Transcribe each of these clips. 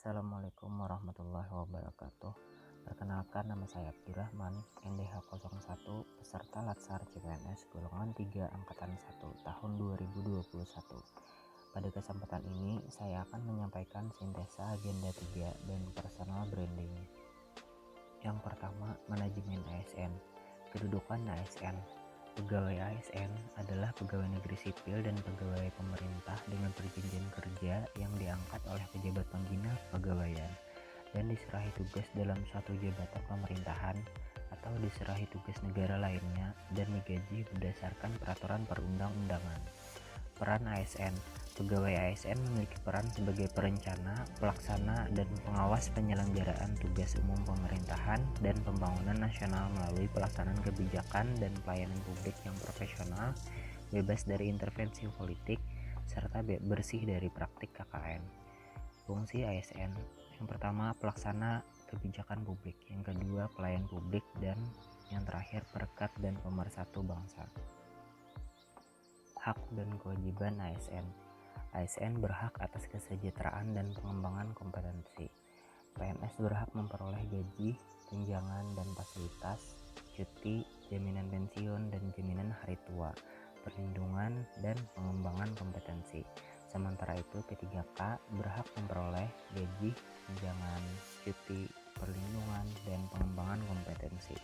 Assalamualaikum warahmatullahi wabarakatuh. Perkenalkan, nama saya Abdurrahman, NDH 01, peserta Latsar CPNS golongan 3 angkatan 1 tahun 2021. Pada kesempatan ini saya akan menyampaikan sintesa agenda 3 dan personal branding. Yang pertama, manajemen ASN. Kedudukan ASN. Pegawai ASN adalah pegawai negeri sipil dan pegawai pemerintah dengan perjanjian kerja yang diangkat oleh pejabat pembina kepegawaian dan diserahi tugas dalam suatu jabatan pemerintahan atau diserahi tugas negara lainnya dan digaji berdasarkan peraturan perundang-undangan. Peran ASN. Pegawai ASN memiliki peran sebagai perencana, pelaksana, dan pengawas penyelenggaraan tugas umum pemerintahan dan pembangunan nasional melalui pelaksanaan kebijakan dan pelayanan publik yang profesional, bebas dari intervensi politik, serta bersih dari praktik KKN. Fungsi ASN. Yang pertama, pelaksana kebijakan publik. Yang kedua, pelayan publik. Dan yang terakhir, perekat dan pemersatu bangsa. Hak dan kewajiban ASN. ASN berhak atas kesejahteraan dan pengembangan kompetensi. PNS berhak memperoleh gaji, tunjangan dan fasilitas, cuti, jaminan pensiun dan jaminan hari tua, perlindungan dan pengembangan kompetensi. Sementara itu P3K berhak memperoleh gaji, tunjangan, cuti, perlindungan dan pengembangan kompetensi.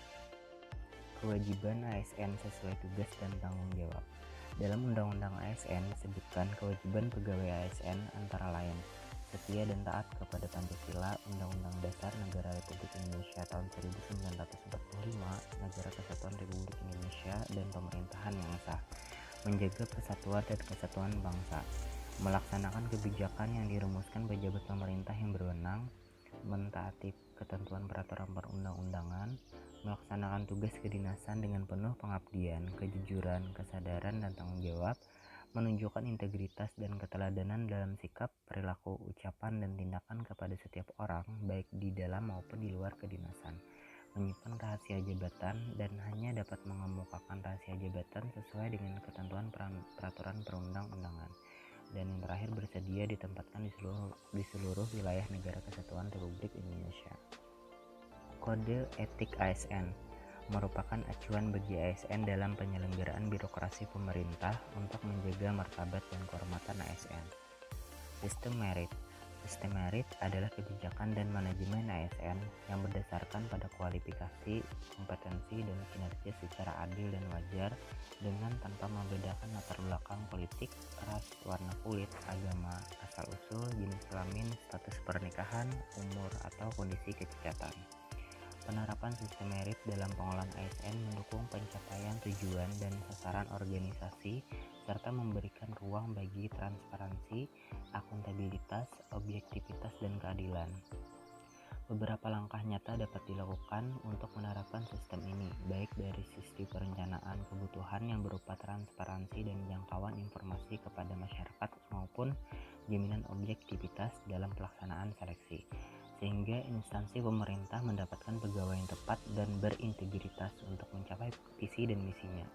Kewajiban ASN sesuai tugas dan tanggung jawab. Dalam Undang-Undang ASN disebutkan kewajiban pegawai ASN antara lain setia dan taat kepada Pancasila, Undang-Undang Dasar Negara Republik Indonesia tahun 1945, Negara Kesatuan Republik Indonesia, dan pemerintahan yang sah, menjaga persatuan dan kesatuan bangsa, melaksanakan kebijakan yang dirumuskan pejabat pemerintah yang berwenang, mentaati ketentuan peraturan perundang-undangan, melaksanakan tugas kedinasan dengan penuh pengabdian, kejujuran, kesadaran, dan tanggung jawab, menunjukkan integritas dan keteladanan dalam sikap, perilaku, ucapan, dan tindakan kepada setiap orang, baik di dalam maupun di luar kedinasan, menyimpan rahasia jabatan dan hanya dapat mengemukakan rahasia jabatan sesuai dengan ketentuan peraturan perundang-undangan, dan yang terakhir, bersedia ditempatkan di seluruh wilayah Negara Kesatuan Republik Indonesia. Kode Etik ASN merupakan acuan bagi ASN dalam penyelenggaraan birokrasi pemerintah untuk menjaga martabat dan kehormatan ASN. Sistem merit. Sistem merit adalah kebijakan dan manajemen ASN yang berdasarkan pada kualifikasi, kompetensi, dan kinerja secara adil dan wajar dengan tanpa membedakan latar belakang politik, ras, warna kulit, agama, asal-usul, jenis kelamin, status pernikahan, umur, atau kondisi kecacatan. Penerapan sistem merit dalam pengolahan ASN mendukung pencapaian tujuan dan sasaran organisasi serta memberikan ruang bagi transparansi, akuntabilitas, objektivitas, dan keadilan. Beberapa langkah nyata dapat dilakukan untuk menerapkan sistem ini, baik dari sisi perencanaan kebutuhan yang berupa transparansi dan jangkauan informasi kepada masyarakat maupun jaminan objektivitas dalam pelaksanaan seleksi, sehingga instansi pemerintah mendapatkan pegawai yang tepat dan berintegritas untuk mencapai visi dan misinya.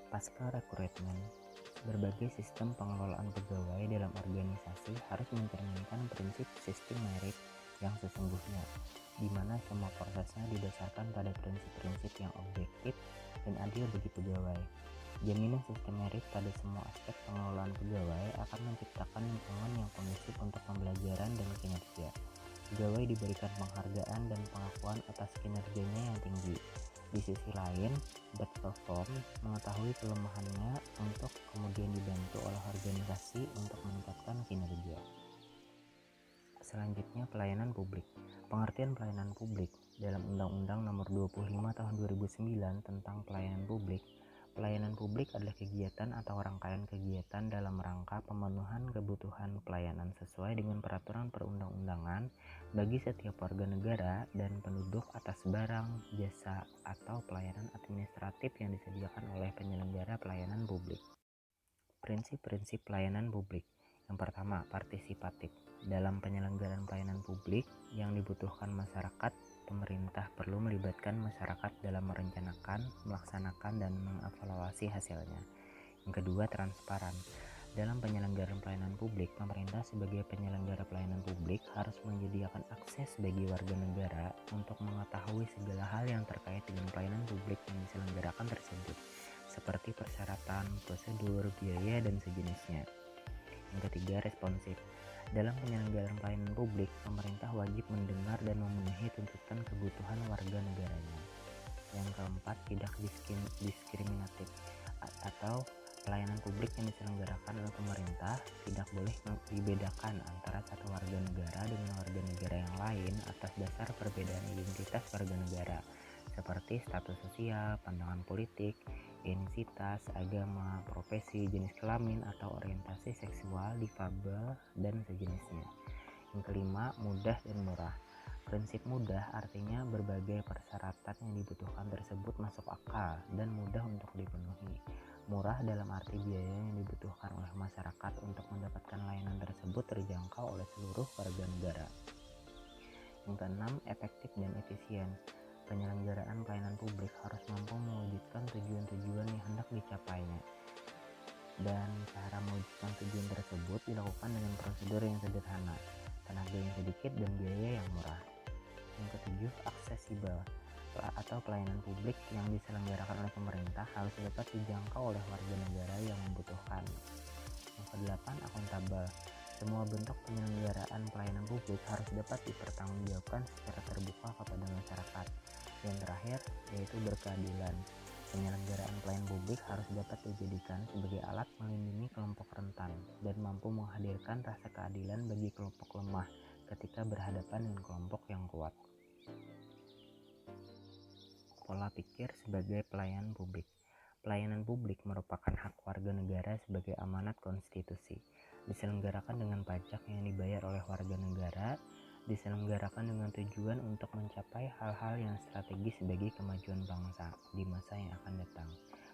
Pasca rekrutmen, berbagai sistem pengelolaan pegawai dalam organisasi harus mencerminkan prinsip sistem merit yang sesungguhnya, di mana semua prosesnya didasarkan pada prinsip-prinsip yang objektif dan adil bagi pegawai. Jaminan sistem merit pada semua aspek pengelolaan pegawai akan menciptakan lingkungan yang kondusif untuk pembelajaran dan kinerja. Pegawai diberikan penghargaan dan pengakuan atas kinerjanya yang tinggi. Di sisi lain, bad perform mengetahui kelemahannya untuk kemudian dibantu oleh organisasi untuk meningkatkan kinerja. Selanjutnya, pelayanan publik. Pengertian pelayanan publik dalam Undang-Undang Nomor 25 Tahun 2009 tentang Pelayanan Publik. Pelayanan publik adalah kegiatan atau rangkaian kegiatan dalam rangka pemenuhan kebutuhan pelayanan sesuai dengan peraturan perundang-undangan bagi setiap warga negara dan penduduk atas barang, jasa, atau pelayanan administratif yang disediakan oleh penyelenggara pelayanan publik. Prinsip-prinsip pelayanan publik. Yang pertama, partisipatif. Dalam penyelenggaraan pelayanan publik yang dibutuhkan masyarakat, pemerintah perlu melibatkan masyarakat dalam merencanakan, melaksanakan, dan mengevaluasi hasilnya. Yang kedua, transparan. Dalam penyelenggaraan pelayanan publik, pemerintah sebagai penyelenggara pelayanan publik publik harus menyediakan akses bagi warga negara untuk mengetahui segala hal yang terkait dengan pelayanan publik yang diselenggarakan tersebut, seperti persyaratan, prosedur, biaya, dan sejenisnya. Yang ketiga, responsif. Dalam penyelenggaraan pelayanan publik, pemerintah wajib mendengar dan memenuhi tuntutan kebutuhan warga negaranya. Yang keempat, tidak diskriminatif atau pelayanan publik yang diselenggarakan oleh pemerintah tidak boleh dibedakan antara satu warga negara dengan warga negara yang lain atas dasar perbedaan identitas warga negara seperti status sosial, pandangan politik, etnisitas, agama, profesi, jenis kelamin atau orientasi seksual, difabel, dan sejenisnya. Yang kelima, mudah dan murah. Prinsip mudah artinya berbagai persyaratan yang dibutuhkan tersebut masuk akal dan mudah untuk dipenuhi. Murah dalam arti biaya yang dibutuhkan oleh masyarakat untuk mendapatkan layanan tersebut terjangkau oleh seluruh warga negara. Yang keenam, efektif dan efisien. Penyelenggaraan pelayanan publik harus mampu mewujudkan tujuan-tujuan yang hendak dicapainya. Dan cara mewujudkan tujuan tersebut dilakukan dengan prosedur yang sederhana, tenaga yang sedikit, dan biaya yang murah. Yang ketujuh, aksesibel atau pelayanan publik yang diselenggarakan oleh pemerintah harus dapat dijangkau oleh warga negara yang membutuhkan. Yang kedelapan, akuntabel. Semua bentuk penyelenggaraan pelayanan publik harus dapat dipertanggungjawabkan secara terbuka kepada masyarakat. Yang terakhir, yaitu berkeadilan. Penyelenggaraan pelayanan publik harus dapat dijadikan sebagai alat melindungi kelompok rentan dan mampu menghadirkan rasa keadilan bagi kelompok lemah ketika berhadapan dengan kelompok yang kuat. Pola pikir sebagai pelayanan publik. Pelayanan publik merupakan hak warga negara sebagai amanat konstitusi. Diselenggarakan dengan pajak yang dibayar oleh warga negara, diselenggarakan dengan tujuan untuk mencapai hal-hal yang strategis bagi kemajuan bangsa di masa yang akan datang.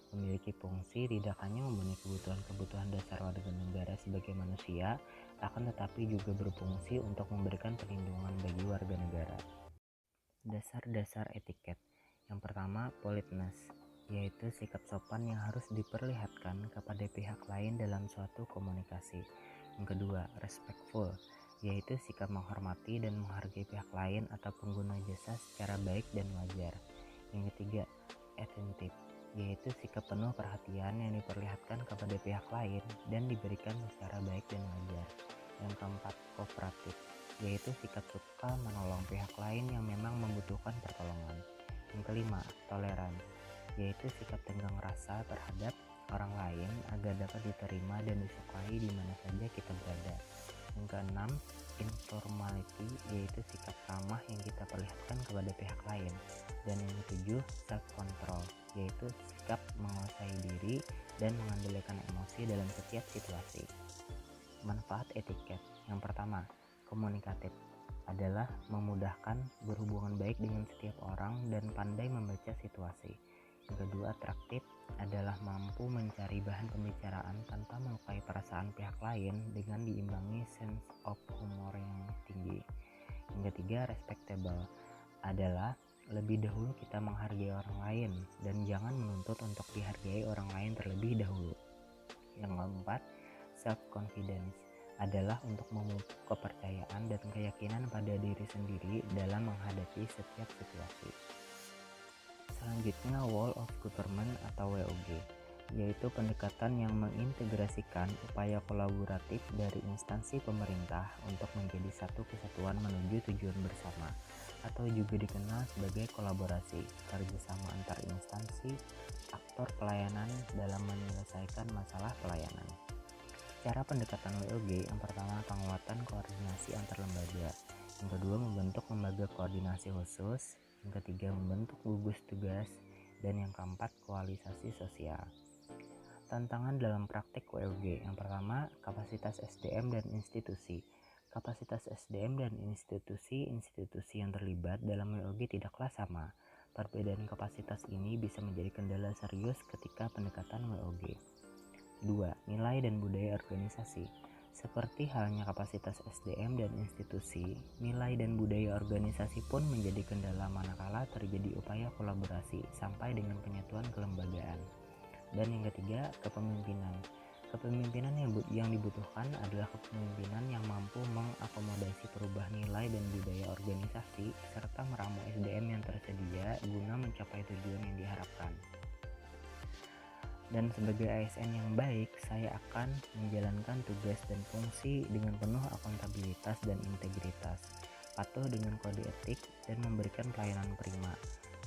Memiliki fungsi tidak hanya memenuhi kebutuhan dasar warga negara sebagai manusia, akan tetapi juga berfungsi untuk memberikan perlindungan bagi warga negara. Dasar-dasar etiket. Yang pertama, politeness, yaitu sikap sopan yang harus diperlihatkan kepada pihak lain dalam suatu komunikasi. Yang kedua, respectful, yaitu sikap menghormati dan menghargai pihak lain atau pengguna jasa secara baik dan wajar. Yang ketiga, attentive, yaitu sikap penuh perhatian yang diperlihatkan kepada pihak lain dan diberikan secara baik dan wajar. Yang keempat, kooperatif, yaitu sikap suka menolong pihak lain yang memang membutuhkan pertolongan. Yang kelima, toleran, yaitu sikap tenggang rasa terhadap orang lain agar dapat diterima dan disukai di mana saja kita berada. Yang keenam, informality, yaitu sikap ramah yang kita perlihatkan kepada pihak lain. Dan yang ketujuh, self-control, yaitu sikap menguasai diri dan mengendalikan emosi dalam setiap situasi. Manfaat etiket. Yang pertama, komunikatif, adalah memudahkan berhubungan baik dengan setiap orang dan pandai membaca situasi. Yang kedua, atraktif, adalah mampu mencari bahan pembicaraan tanpa melukai perasaan pihak lain dengan diimbangi sense of humor yang tinggi. Yang ketiga, respectable, adalah lebih dahulu kita menghargai orang lain dan jangan menuntut untuk dihargai orang lain terlebih dahulu. Yang keempat, self-confidence, adalah untuk memupuk kepercayaan dan keyakinan pada diri sendiri dalam menghadapi setiap situasi. Selanjutnya, Whole of Government atau WOG, yaitu pendekatan yang mengintegrasikan upaya kolaboratif dari instansi pemerintah untuk menjadi satu kesatuan menuju tujuan bersama, atau juga dikenal sebagai kolaborasi, kerjasama antar instansi, aktor pelayanan dalam menyelesaikan masalah pelayanan. Cara pendekatan WOG, yang pertama, penguatan koordinasi antar lembaga. Yang kedua, membentuk lembaga koordinasi khusus. Yang ketiga, membentuk gugus tugas. Dan yang keempat, koalisasi sosial. Tantangan dalam praktik WOG. Yang pertama, kapasitas SDM dan institusi. Kapasitas SDM dan institusi yang terlibat dalam WOG tidaklah sama. Perbedaan kapasitas ini bisa menjadi kendala serius ketika pendekatan WOG. 2. Nilai dan budaya organisasi. Seperti halnya kapasitas SDM dan institusi, nilai dan budaya organisasi pun menjadi kendala manakala terjadi upaya kolaborasi sampai dengan penyatuan kelembagaan. Dan yang ketiga, kepemimpinan. Kepemimpinan yang dibutuhkan adalah kepemimpinan yang mampu mengakomodasi perubahan organisasi, serta meramu SDM yang tersedia guna mencapai tujuan yang diharapkan. Dan sebagai ASN yang baik, saya akan menjalankan tugas dan fungsi dengan penuh akuntabilitas dan integritas, patuh dengan kode etik, dan memberikan pelayanan prima,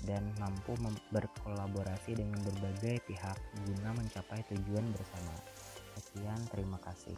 dan mampu berkolaborasi dengan berbagai pihak guna mencapai tujuan bersama. Sekian, terima kasih.